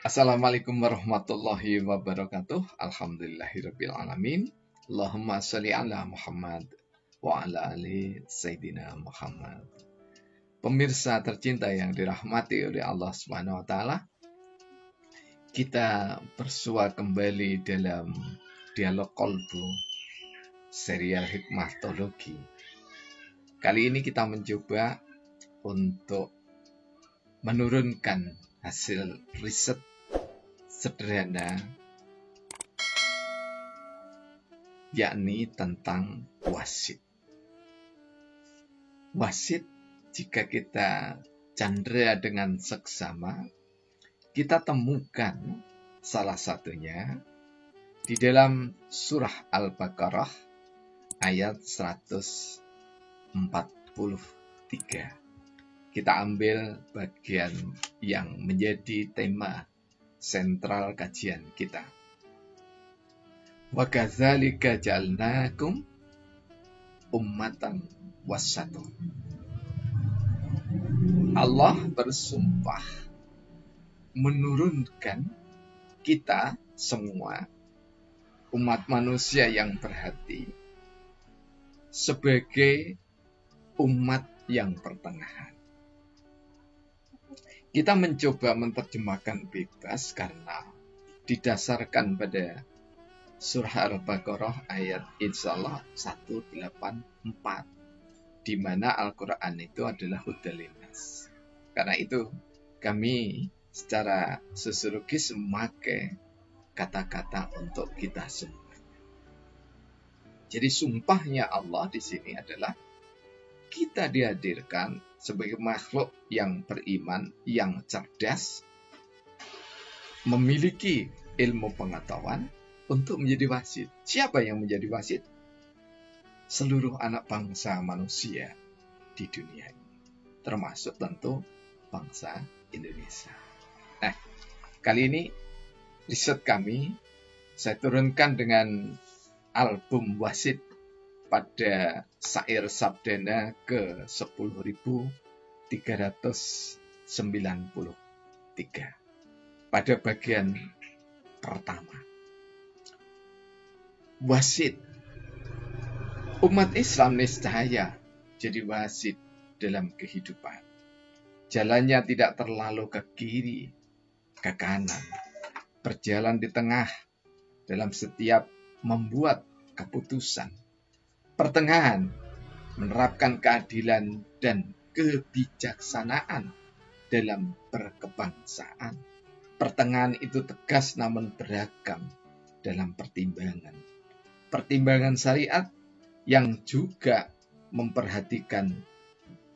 Assalamualaikum warahmatullahi wabarakatuh. Alhamdulillahirabbil alamin. Allahumma sholli ala Muhammad wa ala ali Sayyidina Muhammad. Pemirsa tercinta yang dirahmati oleh Allah Subhanahu wa taala, kita bersua kembali dalam dialog kolbu serial Hikmah Teologi. Kali ini kita mencoba untuk menurunkan hasil riset sederhana, yakni tentang wasit. Wasit, jika kita candra dengan seksama, kita temukan salah satunya di dalam surah Al-Baqarah ayat 143. Kita ambil bagian yang menjadi tema sentral kajian kita. Wa kadzalika ja'alnakum ummatan wasatun. Allah bersumpah menurunkan kita semua, umat manusia yang berhati, sebagai umat yang pertengahan. Kita mencoba menerjemahkan bebas karena didasarkan pada surah Al-Baqarah ayat insyaallah 184, di mana Al-Quran itu adalah hudal linnas. Karena itu kami secara sosiologis memakai kata-kata untuk kita semua. Jadi sumpahnya Allah di sini adalah kita dihadirkan sebagai makhluk yang beriman, yang cerdas, memiliki ilmu pengetahuan untuk menjadi wasit. Siapa yang menjadi wasit? Seluruh anak bangsa manusia di dunia ini, termasuk tentu bangsa Indonesia. Nah, kali ini riset kami saya turunkan dengan album wasit pada Syair Sabdana ke 10.393 pada bagian pertama. Wasit. Umat Islam niscaya jadi wasit dalam kehidupan. Jalannya tidak terlalu ke kiri, ke kanan. Berjalan di tengah dalam setiap membuat keputusan. Pertengahan, menerapkan keadilan dan kebijaksanaan dalam berkebangsaan. Pertengahan itu tegas namun beragam dalam pertimbangan. Pertimbangan syariat yang juga memperhatikan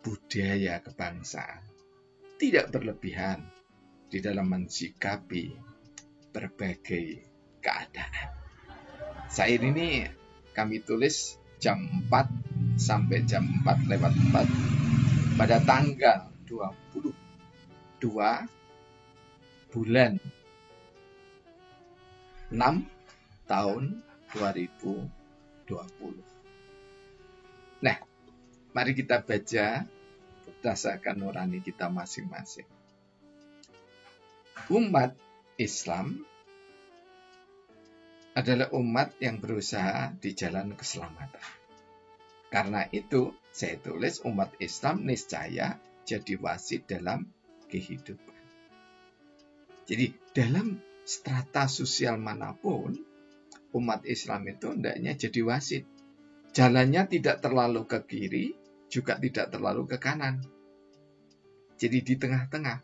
budaya kebangsaan. Tidak berlebihan di dalam mensikapi berbagai keadaan. Syair ini kami tulis jam 4 sampai jam 4:04 pada tanggal 22 bulan 6 tahun 2020. Nah, mari kita baca berdasarkan nurani kita masing-masing. Umat Islam adalah umat yang berusaha di jalan keselamatan. Karena itu, saya tulis umat Islam niscaya jadi wasit dalam kehidupan. Jadi, dalam strata sosial manapun, umat Islam itu hendaknya jadi wasit. Jalannya tidak terlalu ke kiri, juga tidak terlalu ke kanan. Jadi di tengah-tengah.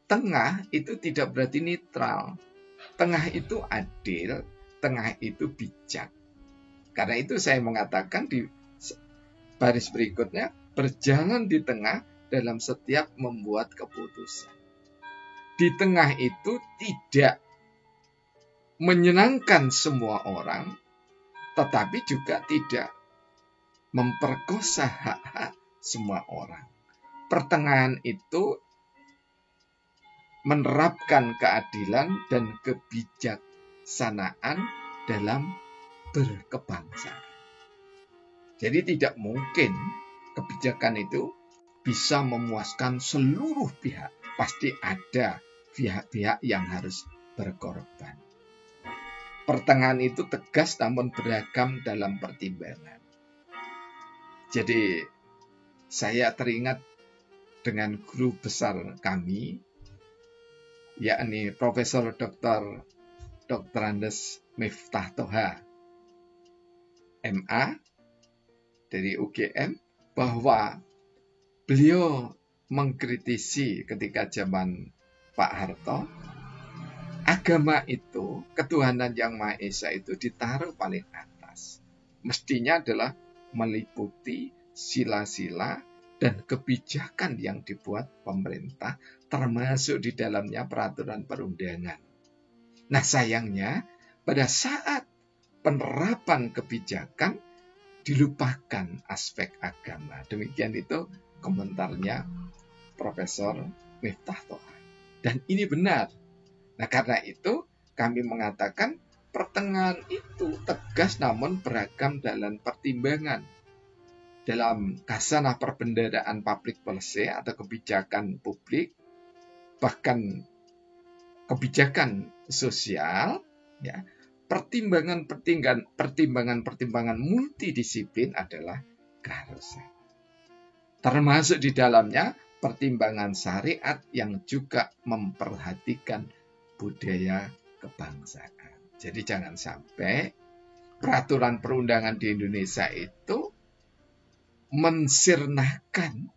Tengah itu tidak berarti netral. Tengah itu adil, tengah itu bijak. Karena itu saya mengatakan di baris berikutnya, berjalan di tengah dalam setiap membuat keputusan. Di tengah itu tidak menyenangkan semua orang, tetapi juga tidak memperkosa hak-hak semua orang. Pertengahan itu menerapkan keadilan dan kebijaksanaan dalam berkebangsaan. Jadi tidak mungkin kebijakan itu bisa memuaskan seluruh pihak. Pasti ada pihak-pihak yang harus berkorban. Pertengahan itu tegas namun beragam dalam pertimbangan. Jadi saya teringat dengan guru besar kami, yakni Profesor Dr. Andes Miftah Toha, MA dari UGM, bahwa beliau mengkritisi ketika zaman Pak Harto, agama itu, ketuhanan yang Maha Esa itu ditaruh paling atas. Mestinya adalah meliputi sila-sila dan kebijakan yang dibuat pemerintah, termasuk di dalamnya peraturan perundangan. Nah, sayangnya pada saat penerapan kebijakan dilupakan aspek agama. Demikian itu komentarnya Profesor Miftah Toha. Dan ini benar. Nah, karena itu kami mengatakan pertengahan itu tegas namun beragam dalam pertimbangan. Dalam khasanah perbendaharaan public policy atau kebijakan publik, bahkan kebijakan sosial, ya, pertimbangan multidisiplin adalah keharusan. Termasuk di dalamnya pertimbangan syariat yang juga memperhatikan budaya kebangsaan. Jadi jangan sampai peraturan perundangan di Indonesia itu mensirnahkan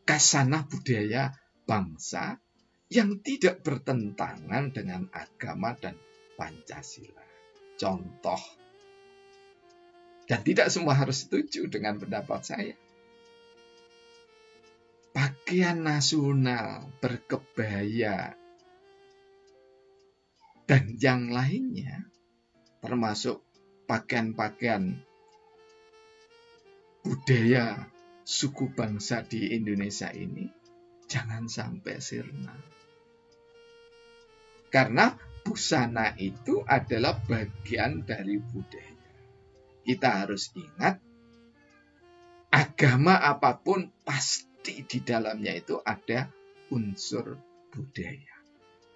khasanah budaya bangsa yang tidak bertentangan dengan agama dan Pancasila. Contoh, dan tidak semua harus setuju dengan pendapat saya, pakaian nasional, berkebaya, dan yang lainnya, termasuk pakaian-pakaian budaya suku bangsa di Indonesia ini, jangan sampai sirna. Karena busana itu adalah bagian dari budaya. Kita harus ingat, agama apapun pasti di dalamnya itu ada unsur budaya.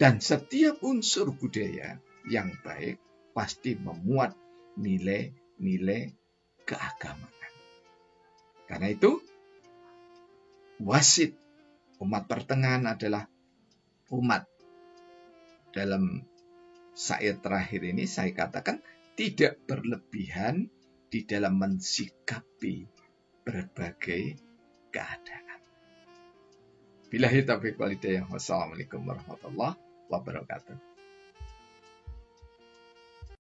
Dan setiap unsur budaya yang baik pasti memuat nilai-nilai keagamaan. Karena itu, wasit umat pertengahan adalah umat. Dalam syair terakhir ini saya katakan tidak berlebihan di dalam mensikapi berbagai keadaan. Billahi taufiq wal hidayah. Wassalamualaikum warahmatullahi wabarakatuh.